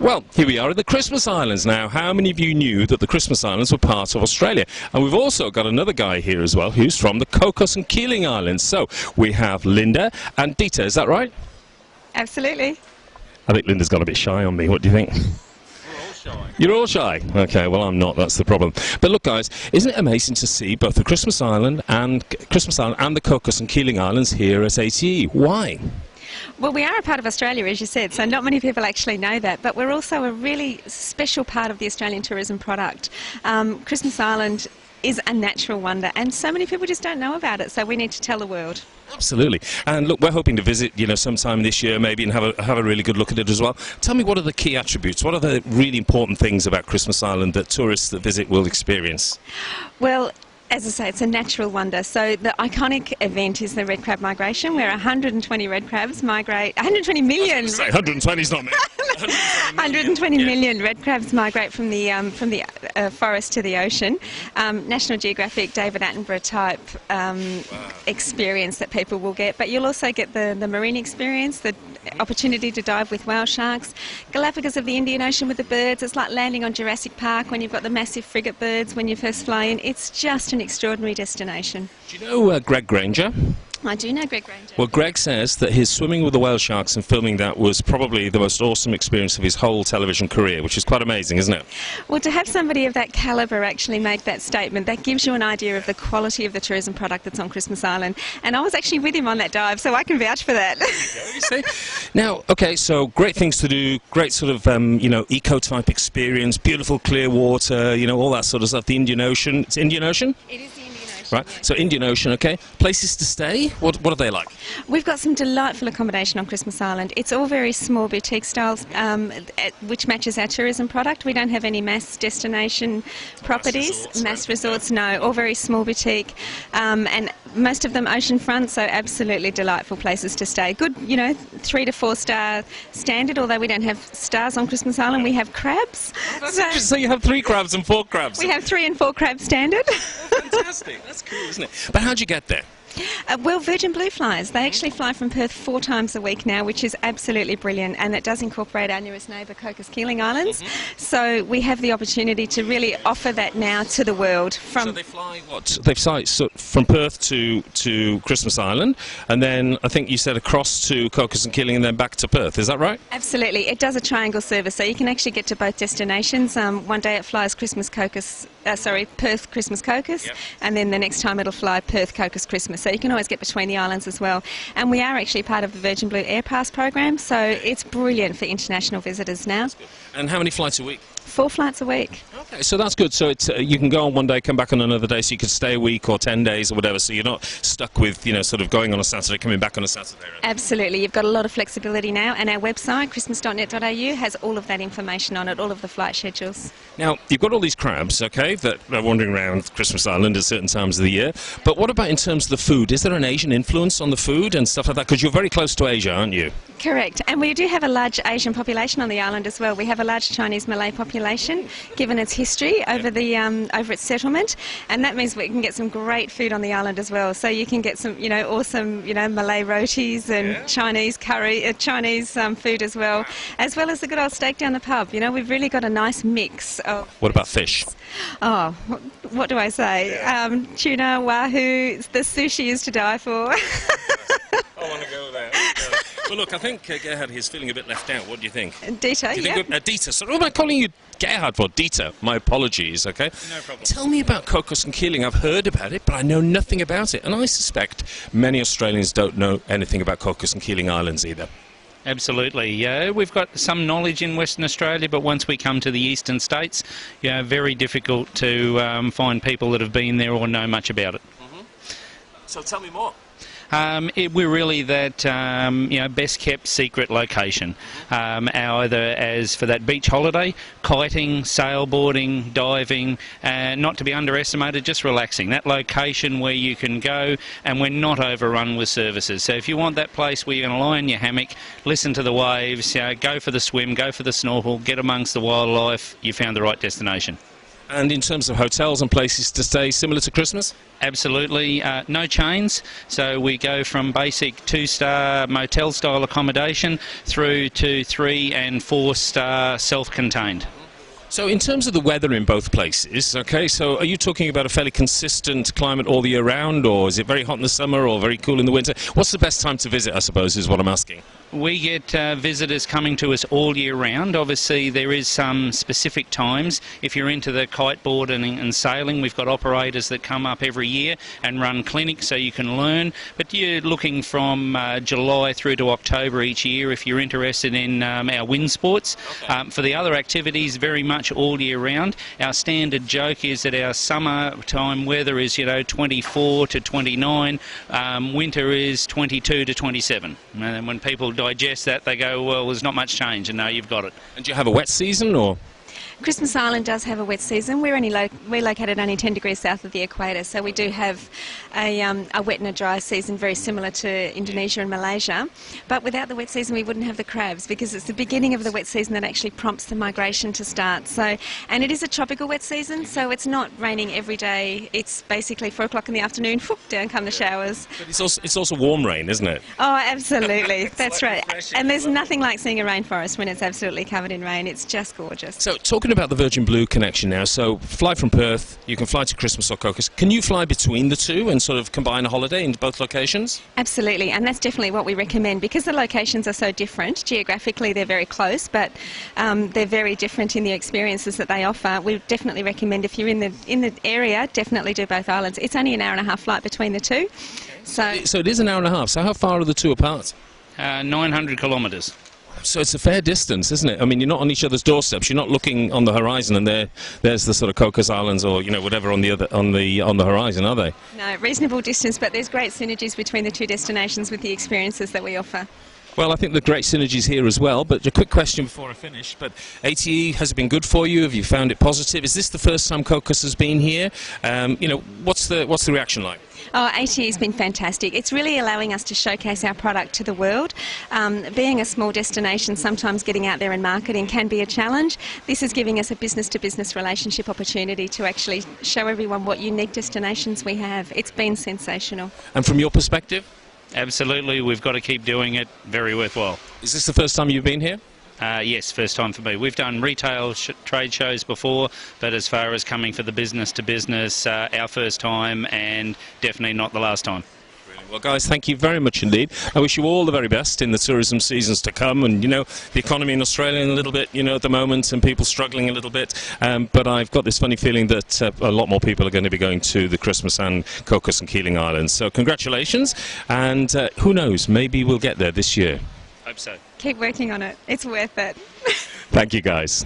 Well, here we are at the Christmas Islands now. How many of you knew that the Christmas Islands were part of Australia? And we've also got another guy here as well who's from the Cocos and Keeling Islands. So we have Linda and Dita, is that right? Absolutely. I think Linda's got a bit shy on me. What do you think? We're all shy. You're all shy? Okay, well I'm not, that's the problem. But look guys, isn't it amazing to see both the Christmas Island and the Cocos and Keeling Islands here at ATE? Why? Well, we are a part of Australia, as you said, so not many people actually know that, but we're also a really special part of the Australian tourism product. Christmas Island is a natural wonder, and so many people just don't know about it, so we need to tell the world. Absolutely. And look, we're hoping to visit, sometime this year maybe and have a really good look at it as well. Tell me, what are the key attributes? What are the really important things about Christmas Island that tourists that visit will experience? Well, as I say, it's a natural wonder. So the iconic event is the red crab migration, where 120 red crabs migrate, 120 million. 120 is not me. 120 million red crabs migrate from the forest to the ocean. National Geographic, David Attenborough type experience that people will get. But you'll also get the marine experience, the opportunity to dive with whale sharks, Galapagos of the Indian Ocean with the birds. It's like landing on Jurassic Park when you've got the massive frigate birds when you first fly in. It's just an extraordinary destination. Do you know Greg Granger? I do know Greg Granger. Well, Greg says that his swimming with the whale sharks and filming that was probably the most awesome experience of his whole television career, which is quite amazing, isn't it? Well, to have somebody of that calibre actually make that statement, that gives you an idea of the quality of the tourism product that's on Christmas Island. And I was actually with him on that dive, so I can vouch for that. You see? Now, okay, so great things to do, great sort of, eco-type experience, beautiful clear water, all that sort of stuff. The Indian Ocean. It's Indian Ocean? It is the Indian Ocean. Right, so Indian Ocean, okay. Places to stay, what are they like? We've got some delightful accommodation on Christmas Island. It's all very small boutique styles, which matches our tourism product. We don't have any mass destination properties, mass resorts, no, all very small boutique, and most of them oceanfront, so absolutely delightful places to stay. Good, 3 to 4 star standard, although we don't have stars on Christmas Island, we have crabs. So you have 3 crabs and 4 crabs? We have 3 and 4 crabs standard. Oh, fantastic. That's cool, isn't it? But how'd you get there? Well, Virgin Blue flies. They actually fly from Perth 4 times a week now, which is absolutely brilliant, and it does incorporate our newest neighbour, Cocos Keeling Islands. So we have the opportunity to really offer that now to the world. So they fly what? They fly from Perth to Christmas Island, and then I think you said across to Cocos and Keeling and then back to Perth. Is that right? Absolutely. It does a triangle service, so you can actually get to both destinations. One day it flies Perth Christmas Cocos, yep. And then the next time it'll fly Perth Cocos Christmas. So you can always get between the islands as well. And we are actually part of the Virgin Blue Air Pass program, so it's brilliant for international visitors now. And how many flights a week? 4 flights a week. Okay, so that's good. So it's you can go on one day, come back on another day, so you could stay a week or 10 days or whatever, so you're not stuck with, sort of going on a Saturday, coming back on a Saturday. Right? Absolutely. You've got a lot of flexibility now, and our website, christmas.net.au, has all of that information on it, all of the flight schedules. Now, you've got all these crabs, okay, that are wandering around Christmas Island at certain times of the year, but what about in terms of the food? Is there an Asian influence on the food and stuff like that? Because you're very close to Asia, aren't you? Correct, and we do have a large Asian population on the island as well. We have a large Chinese Malay population, given its history over its settlement, and that means we can get some great food on the island as well. So you can get some, awesome, Malay rotis and Chinese curry, Chinese food as well as the good old steak down the pub. We've really got a nice mix of. What about fish? Oh, what do I say? Tuna, wahoo, the sushi is to die for. I want to go there. Well, look, I think Gerhard is feeling a bit left out. What do you think? Dita, yeah. Dita. So what am I calling you Gerhard for? Dita. My apologies, okay? No problem. Tell me about Cocos and Keeling. I've heard about it, but I know nothing about it. And I suspect many Australians don't know anything about Cocos and Keeling Islands either. Absolutely. We've got some knowledge in Western Australia, but once we come to the eastern states, very difficult to find people that have been there or know much about it. So tell me more. We're really that best kept secret location, either as for that beach holiday, kiting, sailboarding, diving, not to be underestimated, just relaxing. That location where you can go and we're not overrun with services. So if you want that place where you're going to lie in your hammock, listen to the waves, go for the swim, go for the snorkel, get amongst the wildlife, you found the right destination. And in terms of hotels and places to stay, similar to Christmas? Absolutely. No chains. So we go from basic 2-star motel style accommodation through to 3- and 4-star self-contained. So in terms of the weather in both places, okay, so are you talking about a fairly consistent climate all the year round, or is it very hot in the summer or very cool in the winter? What's the best time to visit, I suppose, is what I'm asking. We get visitors coming to us all year round. Obviously, there is some specific times. If you're into the kiteboarding and sailing, we've got operators that come up every year and run clinics so you can learn. But you're looking from July through to October each year if you're interested in our wind sports. Okay. For the other activities, very much all year round. Our standard joke is that our summertime weather is, 24 to 29. Winter is 22 to 27. And when people digest that, they go, well, there's not much change, and no, you've got it. And do you have a wet season, or...? Christmas Island does have a wet season. We're located only 10 degrees south of the equator, so we do have a wet and a dry season very similar to Indonesia and Malaysia. But without the wet season, we wouldn't have the crabs, because it's the beginning of the wet season that actually prompts the migration to start. So, and it is a tropical wet season, so it's not raining every day. It's basically 4 o'clock in the afternoon, down come the showers. But it's also warm rain, isn't it? Oh, absolutely. That's right. And there's nothing like seeing a rainforest when it's absolutely covered in rain. It's just gorgeous. So, talking about the Virgin Blue connection now, so fly from Perth, you can fly to Christmas or Cocos. Can you fly between the two and sort of combine a holiday in both locations? Absolutely, and that's definitely what we recommend, because the locations are so different. Geographically, they're very close, but they're very different in the experiences that they offer. We definitely recommend, if you're in the area, definitely do both islands. It's only an hour and a half flight between the two. So it is an hour and a half. So how far are the two apart? 900 kilometres. So it's a fair distance, isn't it? I mean, you're not on each other's doorsteps. You're not looking on the horizon, and there's the sort of Cocos Islands, or whatever on the horizon, are they? No, reasonable distance, but there's great synergies between the two destinations with the experiences that we offer. Well, I think there are great synergies here as well. But a quick question before I finish. But ATE, has it been good for you? Have you found it positive? Is this the first time Cocos has been here? What's the reaction like? Oh, ATE has been fantastic. It's really allowing us to showcase our product to the world. Being a small destination, sometimes getting out there and marketing can be a challenge. This is giving us a business-to-business relationship opportunity to actually show everyone what unique destinations we have. It's been sensational. And from your perspective? Absolutely, we've got to keep doing it. Very worthwhile. Is this the first time you've been here? Yes, first time for me. We've done retail trade shows before, but as far as coming for the business-to-business, our first time, and definitely not the last time. Brilliant. Well, guys, thank you very much indeed. I wish you all the very best in the tourism seasons to come. And, the economy in Australia a little bit, at the moment, and people struggling a little bit. But I've got this funny feeling that a lot more people are going to be going to the Christmas and Cocos and Keeling Islands. So congratulations. And who knows, maybe we'll get there this year. Hope so. Keep working on it. It's worth it. Thank you, guys.